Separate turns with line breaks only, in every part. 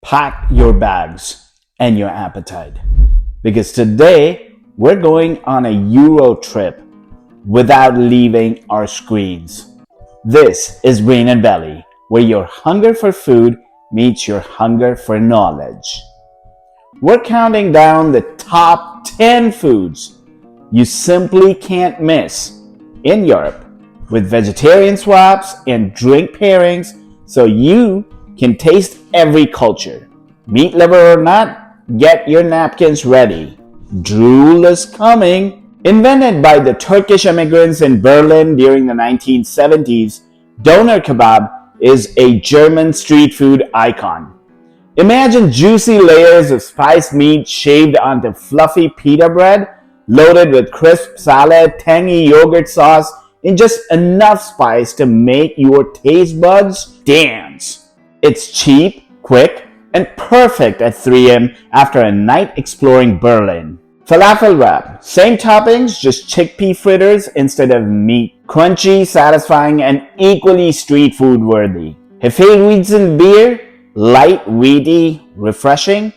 pack your bags and your appetite, because today we're going on a Euro trip without leaving our screens. This is Brain and Belly, where your hunger for food meets your hunger for knowledge. We're counting down the top 10 foods you simply can't miss in Europe, with vegetarian swaps and drink pairings, so you can taste every culture. Meat lover or not, get your napkins ready. Drool is coming. Invented by the Turkish immigrants in Berlin during the 1970s, doner kebab is a German street food icon. Imagine juicy layers of spiced meat shaved onto fluffy pita bread, loaded with crisp salad, tangy yogurt sauce, and just enough spice to make your taste buds dance. It's cheap, quick, and perfect at 3 a.m. after a night exploring Berlin. Falafel wrap. Same toppings, just chickpea fritters instead of meat. Crunchy, satisfying, and equally street food worthy. Hefeweizen beer. Light, weedy, refreshing.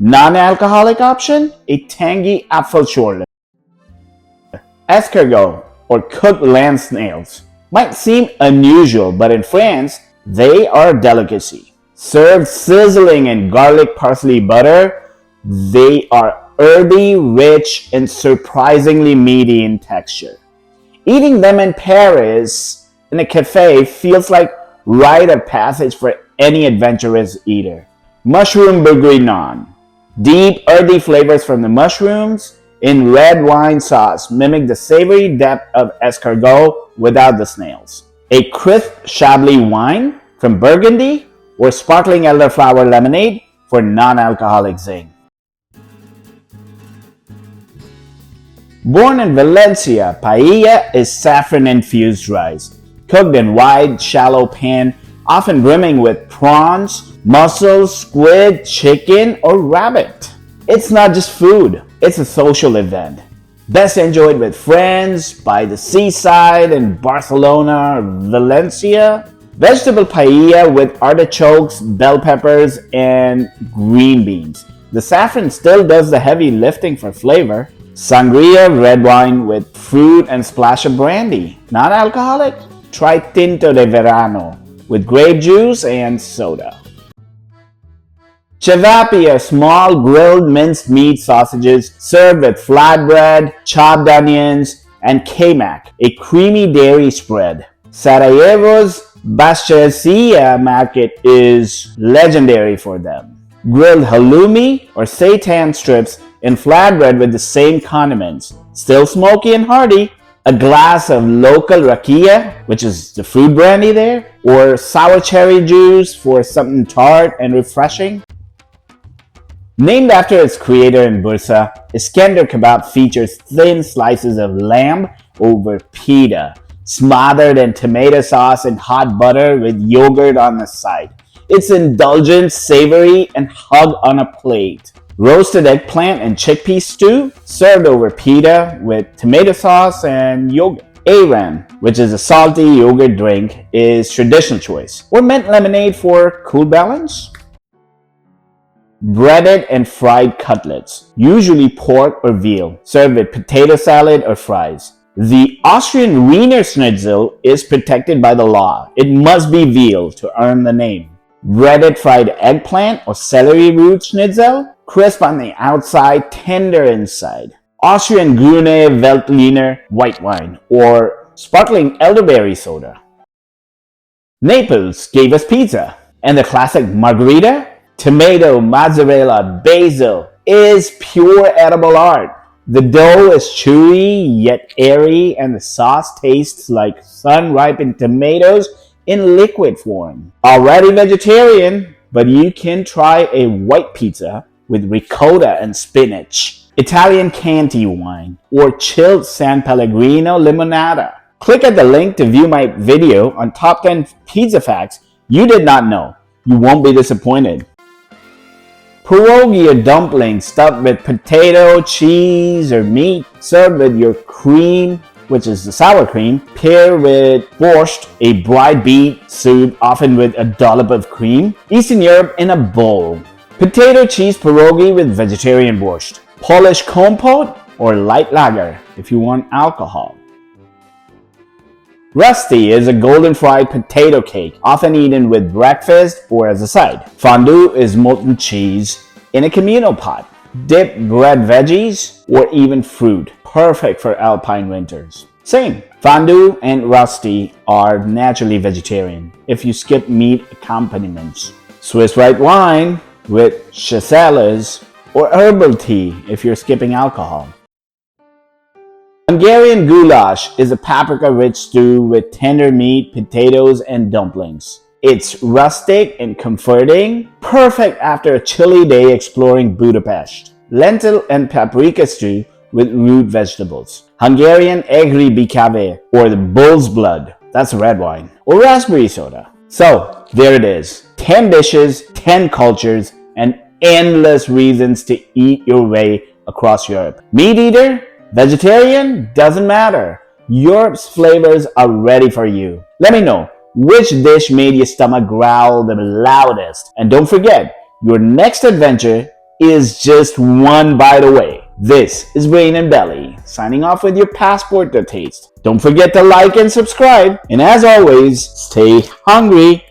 Non-alcoholic option, a tangy Apfelschorle. Escargot, or cooked land snails. Might seem unusual, but in France, they are a delicacy. Served sizzling in garlic parsley butter, they are herby, rich, and surprisingly meaty in texture. Eating them in Paris in a cafe feels like rite of passage for any adventurous eater. Mushroom bourguignon. Deep, earthy flavors from the mushrooms in red wine sauce mimic the savory depth of escargot without the snails. A crisp Chablis wine from Burgundy, or sparkling elderflower lemonade for non-alcoholic zing. Born in Valencia, paella is saffron-infused rice, cooked in wide, shallow pan, often brimming with prawns, mussels, squid, chicken, or rabbit. It's not just food, it's a social event. Best enjoyed with friends, by the seaside in Barcelona or Valencia. Vegetable paella with artichokes, bell peppers, and green beans. The saffron still does the heavy lifting for flavor. Sangria, red wine with fruit and splash of brandy. Non-alcoholic? Try Tinto de Verano with grape juice and soda. Cevapi are small grilled minced meat sausages served with flatbread, chopped onions, and kaymak, a creamy dairy spread. Sarajevo's Bascasia market is legendary for them. Grilled halloumi or seitan strips in flatbread with the same condiments, still smoky and hearty. A glass of local rakia, which is the fruit brandy there, or sour cherry juice for something tart and refreshing. Named after its creator in Bursa, Iskender kebab features thin slices of lamb over pita, smothered in tomato sauce and hot butter with yogurt on the side. It's indulgent, savory, and hug on a plate. Roasted eggplant and chickpea stew, served over pita with tomato sauce and yogurt. Ayran, which is a salty yogurt drink, is traditional choice, or mint lemonade for cool balance. Breaded and fried cutlets, usually pork or veal, served with potato salad or fries. The Austrian Wiener Schnitzel is protected by the law. It must be veal to earn the name. Breaded fried eggplant or celery root schnitzel, crisp on the outside, tender inside. Austrian Grüne Veltliner white wine or sparkling elderberry soda. Naples gave us pizza, and the classic margherita, tomato, mozzarella, basil, is pure edible art. The dough is chewy yet airy, and the sauce tastes like sun-ripened tomatoes in liquid form. Already vegetarian, but you can try a white pizza with ricotta and spinach, Italian Chianti wine, or chilled San Pellegrino limonata. Click at the link to view my video on top 10 pizza facts you did not know. You won't be disappointed. Pierogi or dumplings stuffed with potato, cheese, or meat, served with your cream, which is the sour cream, paired with borscht, a bright beet soup, often with a dollop of cream. Eastern Europe in a bowl. Potato cheese pierogi with vegetarian borscht. Polish compote or light lager if you want alcohol. Rusty is a golden fried potato cake, often eaten with breakfast or as a side. Fondue is molten cheese in a communal pot. Dip bread veggies or even fruit, perfect for alpine winters. Same, fondue and rusty are naturally vegetarian if you skip meat accompaniments. Swiss white wine with Schnitzel or herbal tea if you're skipping alcohol. Hungarian goulash is a paprika-rich stew with tender meat, potatoes, and dumplings. It's rustic and comforting, perfect after a chilly day exploring Budapest. Lentil and paprika stew with root vegetables. Hungarian egri bikave, or the bull's blood, that's red wine, or raspberry soda. So, there it is. 10 dishes, 10 cultures, and endless reasons to eat your way across Europe. Meat eater? Vegetarian? Doesn't matter. Europe's flavors are ready for you. Let me know which dish made your stomach growl the loudest. And don't forget, your next adventure is just one bite away. This is Brain and Belly, signing off with your passport to taste. Don't forget to like and subscribe. And as always, stay hungry.